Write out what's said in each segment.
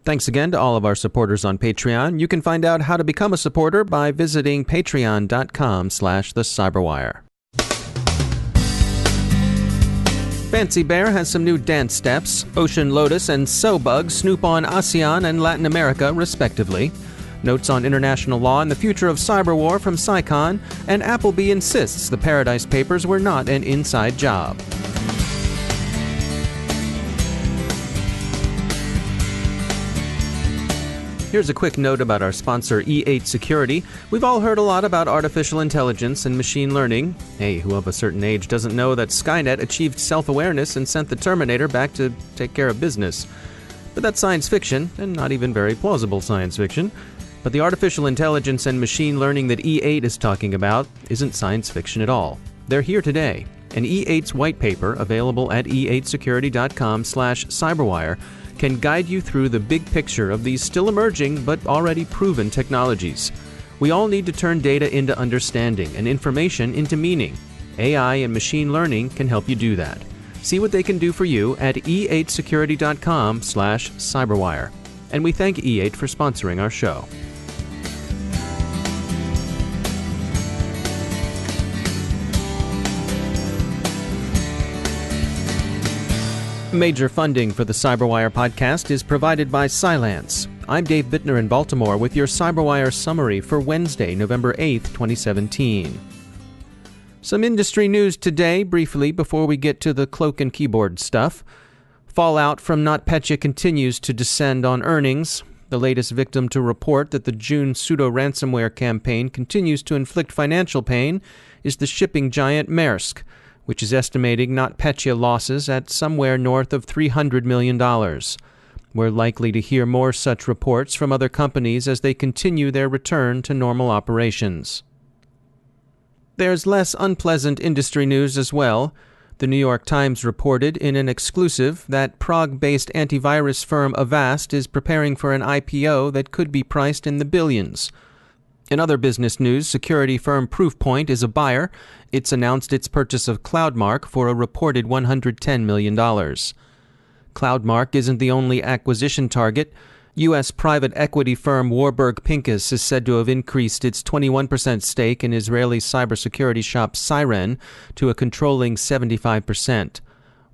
Thanks again to all of our supporters on Patreon. You can find out how to become a supporter by visiting patreon.com/thecyberwire. Fancy Bear has some new dance steps. OceanLotus and Sowbug snoop on ASEAN and Latin America, respectively. Notes on international law and the future of cyberwar from CyCon. And Appleby insists the Paradise Papers were not an inside job. Here's a quick note about our sponsor, E8 Security. We've all heard a lot about artificial intelligence and machine learning. Hey, who of a certain age doesn't know that SkyNet achieved self-awareness and sent the Terminator back to take care of business? But that's science fiction, and not even very plausible science fiction. But the artificial intelligence and machine learning that E8 is talking about isn't science fiction at all. They're here today. And E8's white paper, available at e8security.com/cyberwire, can guide you through the big picture of these still emerging but already proven technologies. We all need to turn data into understanding and information into meaning. AI and machine learning can help you do that. See what they can do for you at e8security.com/cyberwire. And we thank E8 for sponsoring our show. Major funding for the Cyberwire podcast is provided by Cylance. I'm Dave Bittner in Baltimore with your Cyberwire summary for Wednesday, November 8th, 2017. Some industry news today, briefly, before we get to the cloak-and-keyboard stuff. Fallout from NotPetya continues to descend on earnings. The latest victim to report that the June pseudo-ransomware campaign continues to inflict financial pain is the shipping giant Maersk, which is estimating NotPetya losses at somewhere north of $300 million. We're likely to hear more such reports from other companies as they continue their return to normal operations. There's less unpleasant industry news as well. The New York Times reported in an exclusive that Prague-based antivirus firm Avast is preparing for an IPO that could be priced in the billions. In other business news, security firm Proofpoint is a buyer. It's announced its purchase of CloudMark for a reported $110 million. CloudMark isn't the only acquisition target. U.S. private equity firm Warburg Pincus is said to have increased its 21% stake in Israeli cybersecurity shop Siren to a controlling 75%.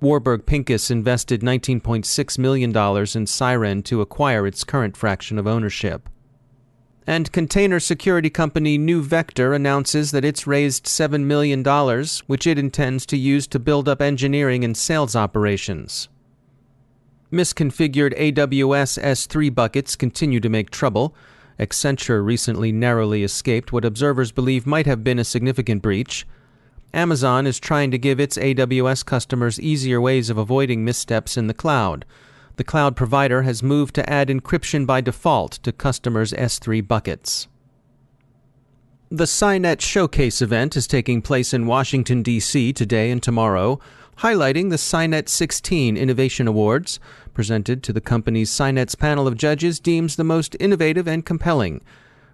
Warburg Pincus invested $19.6 million in Siren to acquire its current fraction of ownership. And container security company New Vector announces that it's raised $7 million, which it intends to use to build up engineering and sales operations. Misconfigured AWS S3 buckets continue to make trouble. Accenture recently narrowly escaped what observers believe might have been a significant breach. Amazon is trying to give its AWS customers easier ways of avoiding missteps in the cloud. The cloud provider has moved to add encryption by default to customers' S3 buckets. The SINET Showcase event is taking place in Washington, D.C. today and tomorrow, highlighting the SINET 16 Innovation Awards, presented to the company's SINET's panel of judges deems the most innovative and compelling.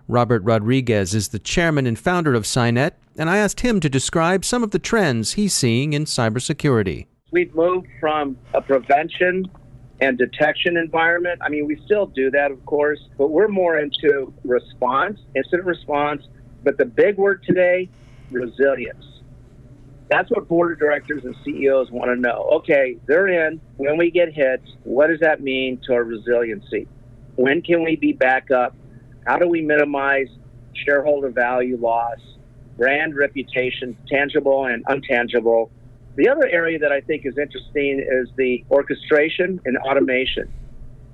Robert Rodriguez is the chairman and founder of SINET, and I asked him to describe some of the trends he's seeing in cybersecurity. We've moved from a prevention and detection environment. I mean, we still do that, of course, but we're more into response, incident response. But the big word today, resilience. That's what board of directors and CEOs want to know. Okay, they're in. When we get hit, what does that mean to our resiliency? When can we be back up? How do we minimize shareholder value loss, brand reputation, tangible and intangible? The other area that I think is interesting is the orchestration and automation.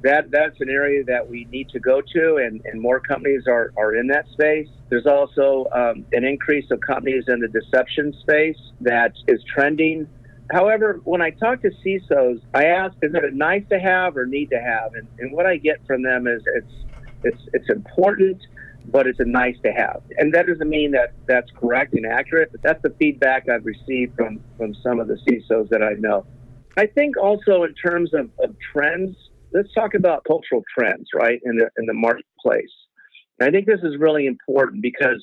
That's an area that we need to go to, and more companies are in that space. There's also an increase of companies in the deception space that is trending. However, when I talk to CISOs, I ask, is it a nice to have or need to have? And what I get from them is it's important, but it's a nice to have. And that doesn't mean that that's correct and accurate, but that's the feedback I've received from some of the CISOs that I know. I think also in terms of trends, let's talk about cultural trends, right, in the marketplace. And I think this is really important because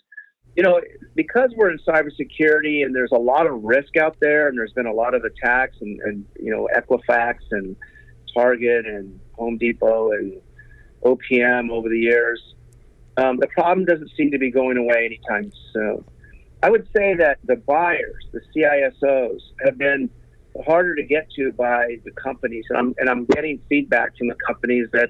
we're in cybersecurity and there's a lot of risk out there, and there's been a lot of attacks and Equifax and Target and Home Depot and OPM over the years. The problem doesn't seem to be going away anytime soon. I would say that the buyers, the CISOs, have been harder to get to by the companies. And I'm getting feedback from the companies that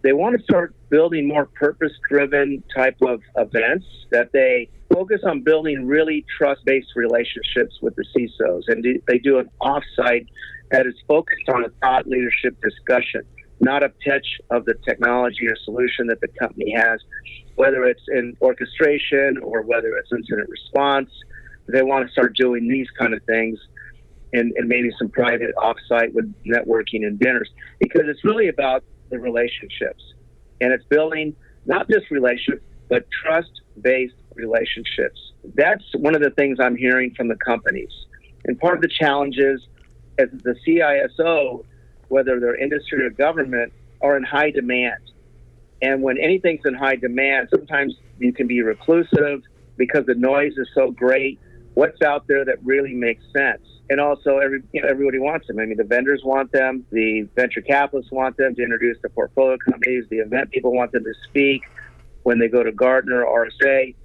they want to start building more purpose-driven type of events, that they focus on building really trust-based relationships with the CISOs. And they do an offsite that is focused on a thought leadership discussion, not a pitch of the technology or solution that the company has, whether it's in orchestration or whether it's incident response. They want to start doing these kind of things and maybe some private offsite with networking and dinners, because it's really about the relationships. And it's building not just relationships, but trust-based relationships. That's one of the things I'm hearing from the companies. And part of the challenge is, as the CISO, whether they're industry or government, are in high demand. And when anything's in high demand, sometimes you can be reclusive because the noise is so great. What's out there that really makes sense? And also, everybody wants them. I mean, the vendors want them. The venture capitalists want them to introduce the portfolio companies. The event people want them to speak when they go to Gartner or RSA.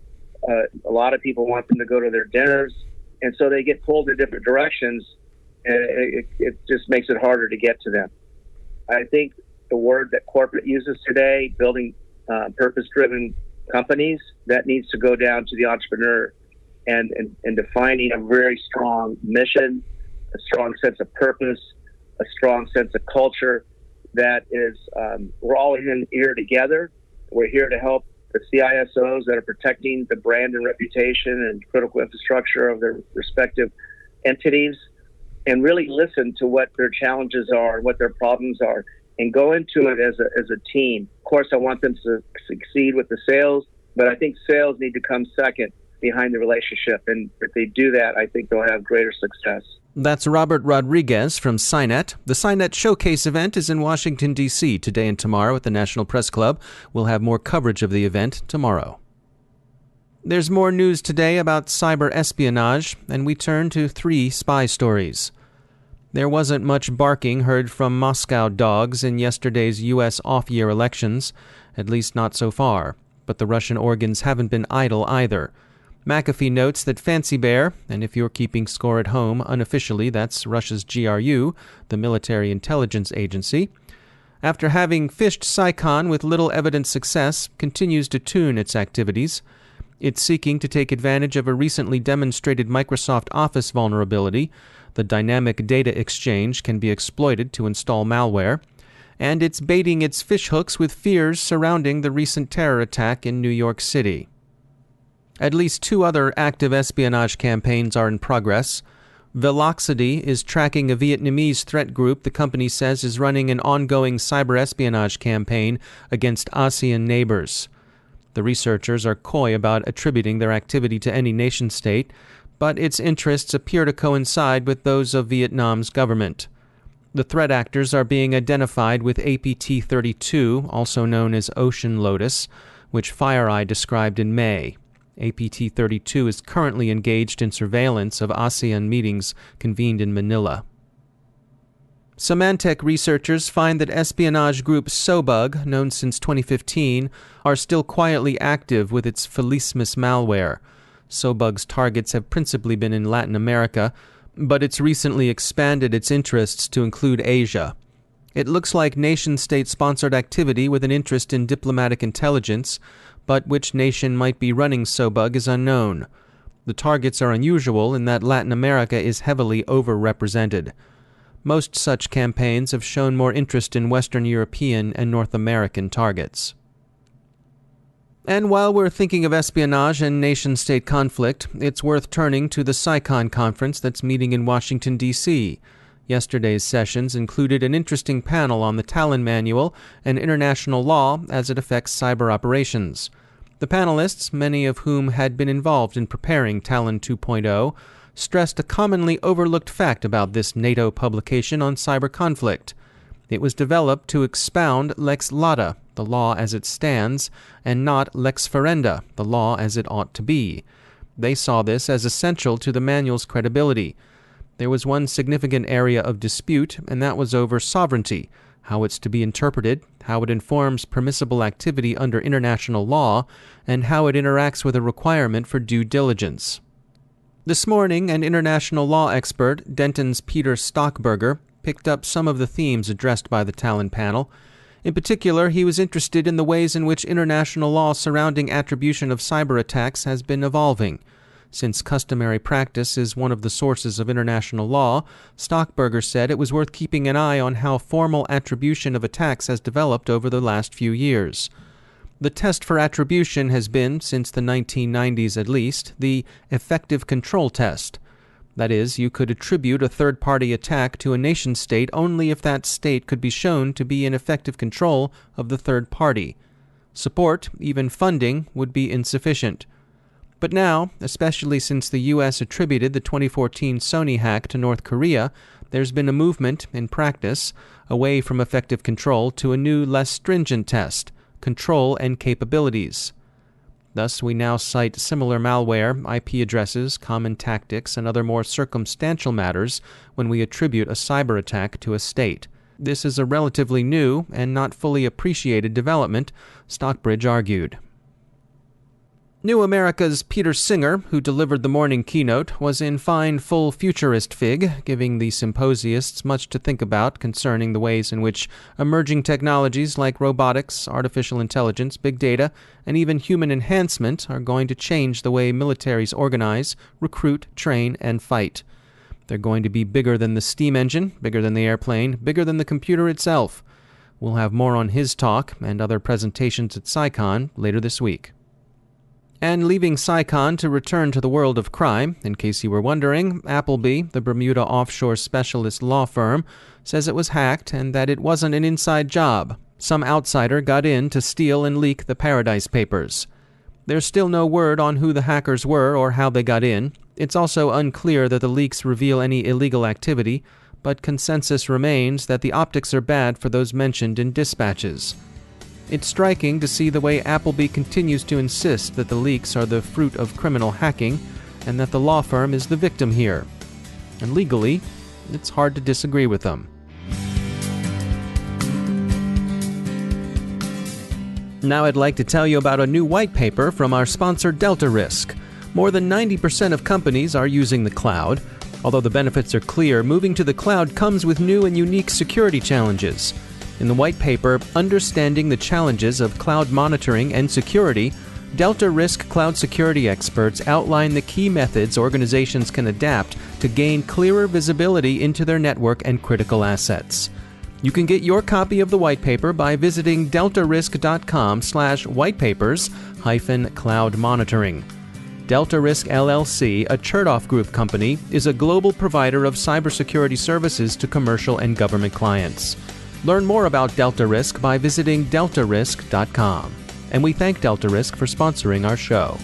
A lot of people want them to go to their dinners. And so they get pulled in different directions, and it just makes it harder to get to them. I think the word that corporate uses today, building purpose-driven companies, that needs to go down to the entrepreneur and defining a very strong mission, a strong sense of purpose, a strong sense of culture that is, we're all in here together. We're here to help the CISOs that are protecting the brand and reputation and critical infrastructure of their respective entities, and really listen to what their challenges are, what their problems are, and go into it as a team. Of course, I want them to succeed with the sales, but I think sales need to come second behind the relationship. And if they do that, I think they'll have greater success. That's Robert Rodriguez from SINET. The SINET Showcase event is in Washington, D.C. today and tomorrow at the National Press Club. We'll have more coverage of the event tomorrow. There's more news today about cyber espionage, and we turn to 3 spy stories. There wasn't much barking heard from Moscow dogs in yesterday's U.S. off-year elections, at least not so far. But the Russian organs haven't been idle either. McAfee notes that Fancy Bear, and if you're keeping score at home, unofficially that's Russia's GRU, the military intelligence agency, after having fished CyCon with little evident success, continues to tune its activities. It's seeking to take advantage of a recently demonstrated Microsoft Office vulnerability. The dynamic data exchange can be exploited to install malware. And it's baiting its fishhooks with fears surrounding the recent terror attack in New York City. At least 2 other active espionage campaigns are in progress. Velocity is tracking a Vietnamese threat group the company says is running an ongoing cyber espionage campaign against ASEAN neighbors. The researchers are coy about attributing their activity to any nation-state, but its interests appear to coincide with those of Vietnam's government. The threat actors are being identified with APT-32, also known as OceanLotus, which FireEye described in May. APT-32 is currently engaged in surveillance of ASEAN meetings convened in Manila. Symantec researchers find that espionage group Sowbug, known since 2015, are still quietly active with its Felismus malware. Sowbug's targets have principally been in Latin America, but it's recently expanded its interests to include Asia. It looks like nation-state-sponsored activity with an interest in diplomatic intelligence, but which nation might be running Sowbug is unknown. The targets are unusual in that Latin America is heavily overrepresented. Most such campaigns have shown more interest in Western European and North American targets. And while we're thinking of espionage and nation-state conflict, it's worth turning to the CyCon conference that's meeting in Washington, D.C. Yesterday's sessions included an interesting panel on the Talon Manual and international law as it affects cyber operations. The panelists, many of whom had been involved in preparing Talon 2.0, stressed a commonly overlooked fact about this NATO publication on cyber conflict. It was developed to expound lex lata, the law as it stands, and not lex ferenda, the law as it ought to be. They saw this as essential to the manual's credibility. There was one significant area of dispute, and that was over sovereignty, how it's to be interpreted, how it informs permissible activity under international law, and how it interacts with a requirement for due diligence. This morning, an international law expert, Denton's Peter Stockberger, picked up some of the themes addressed by the Talon panel. In particular, he was interested in the ways in which international law surrounding attribution of cyber attacks has been evolving. Since customary practice is one of the sources of international law, Stockberger said it was worth keeping an eye on how formal attribution of attacks has developed over the last few years. The test for attribution has been, since the 1990s at least, the effective control test. That is, you could attribute a third-party attack to a nation-state only if that state could be shown to be in effective control of the third party. Support, even funding, would be insufficient. But now, especially since the U.S. attributed the 2014 Sony hack to North Korea, there's been a movement, in practice, away from effective control to a new, less stringent test: control and capabilities. Thus, we now cite similar malware, IP addresses, common tactics, and other more circumstantial matters when we attribute a cyber attack to a state. This is a relatively new and not fully appreciated development, Stockbridge argued. New America's Peter Singer, who delivered the morning keynote, was in fine full futurist fig, giving the symposiasts much to think about concerning the ways in which emerging technologies like robotics, artificial intelligence, big data, and even human enhancement are going to change the way militaries organize, recruit, train, and fight. They're going to be bigger than the steam engine, bigger than the airplane, bigger than the computer itself. We'll have more on his talk and other presentations at CyCon later this week. And leaving CyCon to return to the world of crime, in case you were wondering, Appleby, the Bermuda offshore specialist law firm, says it was hacked and that it wasn't an inside job. Some outsider got in to steal and leak the Paradise Papers. There's still no word on who the hackers were or how they got in. It's also unclear that the leaks reveal any illegal activity, but consensus remains that the optics are bad for those mentioned in dispatches. It's striking to see the way Appleby continues to insist that the leaks are the fruit of criminal hacking and that the law firm is the victim here. And legally, it's hard to disagree with them. Now I'd like to tell you about a new white paper from our sponsor Delta Risk. More than 90% of companies are using the cloud. Although the benefits are clear, moving to the cloud comes with new and unique security challenges. In the white paper, Understanding the Challenges of Cloud Monitoring and Security, Delta Risk cloud security experts outline the key methods organizations can adapt to gain clearer visibility into their network and critical assets. You can get your copy of the white paper by visiting deltarisk.com/whitepapers-cloud monitoring. Delta Risk LLC, a Chertoff Group company, is a global provider of cybersecurity services to commercial and government clients. Learn more about Delta Risk by visiting deltarisk.com. And we thank Delta Risk for sponsoring our show.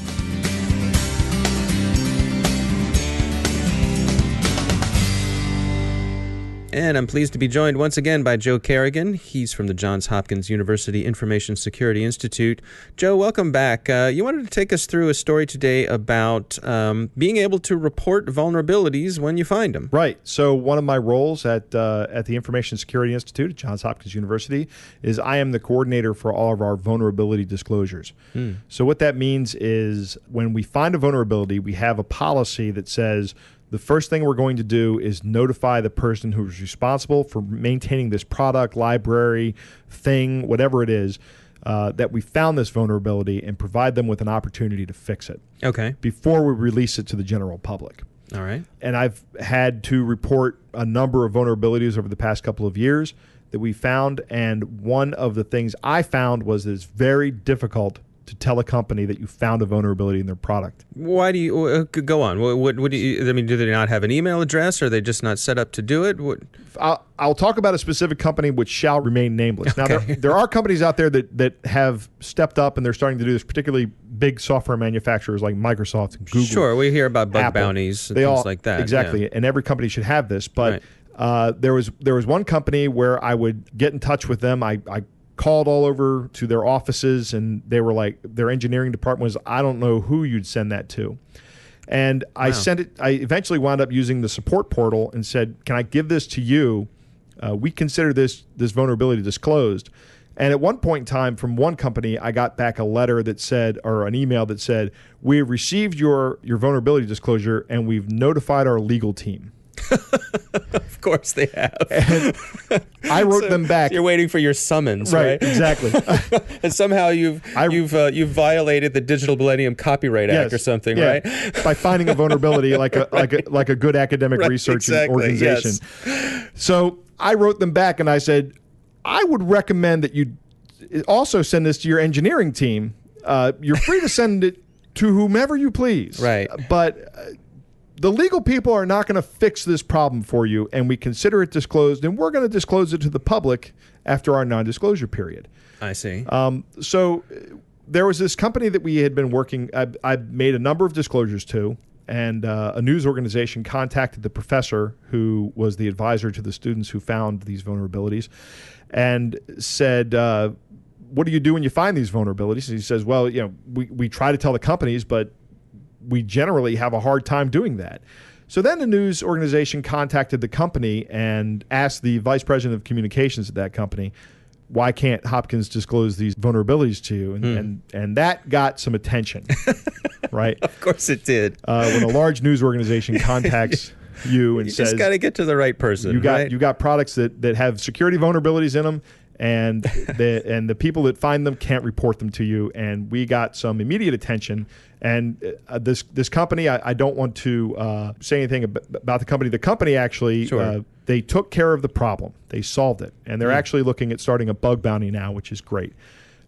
And I'm pleased to be joined once again by Joe Carrigan. He's from the Johns Hopkins University Information Security Institute. Joe, welcome back. You wanted to take us through a story today about being able to report vulnerabilities when you find them. Right. So one of my roles at the Information Security Institute at Johns Hopkins University is I am the coordinator for all of our vulnerability disclosures. So what that means is when we find a vulnerability, we have a policy that says the first thing we're going to do is notify the person who is responsible for maintaining this product, library, thing, whatever it is, that we found this vulnerability and provide them with an opportunity to fix it. Okay. Before we release it to the general public. All right. And I've had to report a number of vulnerabilities over the past couple of years that we found. And one of the things I found was that it's very difficult to tell a company that you found a vulnerability in their product. Why do you go on? What do you? I mean, do they not have an email address? Or are they just not set up to do it? I'll talk about a specific company which shall remain nameless. Okay. Now, there are companies out there that have stepped up and they're starting to do this, particularly big software manufacturers like Microsoft and Google. Sure, we hear about bug Apple, bounties and things like that. Exactly, yeah. And every company should have this. But Right. There was one company where I would get in touch with them. I called all over to their offices, and they were like, their engineering department was, I don't know who you'd send that to. And I sent it. I eventually wound up using the support portal and said, can I give this to you we consider this vulnerability disclosed. And at one point in time, from one company, I got back a letter that said, or an email that said, we have received your vulnerability disclosure and we've notified our legal team. Of course they have. And I wrote them back. You're waiting for your summons, right? Exactly. And somehow you've violated the Digital Millennium Copyright Act or something, right? By finding a vulnerability like a good academic research organization. Yes. So I wrote them back and I said, I would recommend that you also send this to your engineering team. You're free to send it to whomever you please. Right. But the legal people are not going to fix this problem for you, and we consider it disclosed, and we're going to disclose it to the public after our non-disclosure period. I see. So there was this company that we had been working, I made a number of disclosures to, and a news organization contacted the professor who was the advisor to the students who found these vulnerabilities and said, what do you do when you find these vulnerabilities? And he says, well, we try to tell the companies, but we generally have a hard time doing that. So then the news organization contacted the company and asked the vice president of communications at that company, why can't Hopkins disclose these vulnerabilities to you? And that got some attention, right? Of course it did. When a large news organization contacts you and you says, just got to get to the right person. You got products that have security vulnerabilities in them, and the people that find them can't report them to you. And we got some immediate attention. And this company, I don't want to say anything about the company. The company actually, they took care of the problem. They solved it. And they're actually looking at starting a bug bounty now, which is great.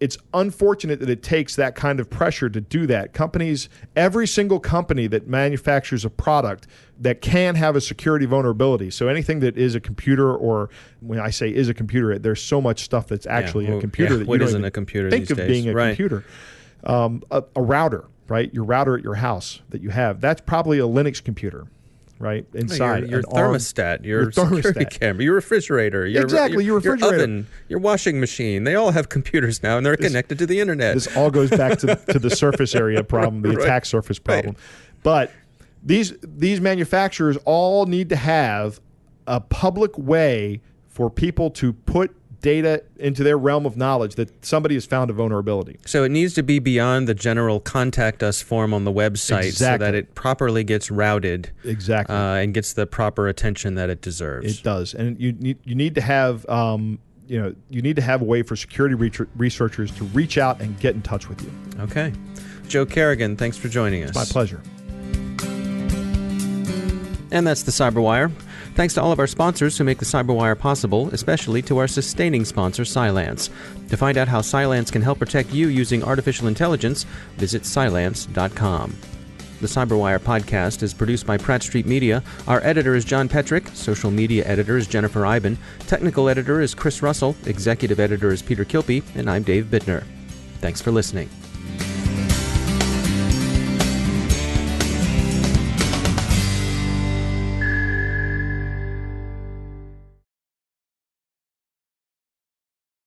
It's unfortunate that it takes that kind of pressure to do that. Companies, every single company that manufactures a product that can have a security vulnerability, so anything that is a computer, or when I say is a computer, there's so much stuff that's actually a computer that you don't even a computer think these of days? being a computer. A router, right? Your router at your house that you have, that's probably a Linux computer. Right inside your thermostat, your security camera, your refrigerator, your refrigerator, oven, your washing machine. They all have computers now, and they're connected to the internet. This all goes back to the surface area problem, the attack surface problem. But these manufacturers all need to have a public way for people to put data into their realm of knowledge that somebody has found a vulnerability. So it needs to be beyond the general contact us form on the website, so that it properly gets routed, and gets the proper attention that it deserves. It does, and you need to have you need to have a way for security researchers to reach out and get in touch with you. Okay, Joe Carrigan, thanks for joining us. It's my pleasure. And that's the Cyberwire. Thanks to all of our sponsors who make the Cyberwire possible, especially to our sustaining sponsor, Cylance. To find out how Cylance can help protect you using artificial intelligence, visit Cylance.com. The Cyberwire podcast is produced by Pratt Street Media. Our editor is John Petrick. Social media editor is Jennifer Iben. Technical editor is Chris Russell. Executive editor is Peter Kilpie. And I'm Dave Bittner. Thanks for listening.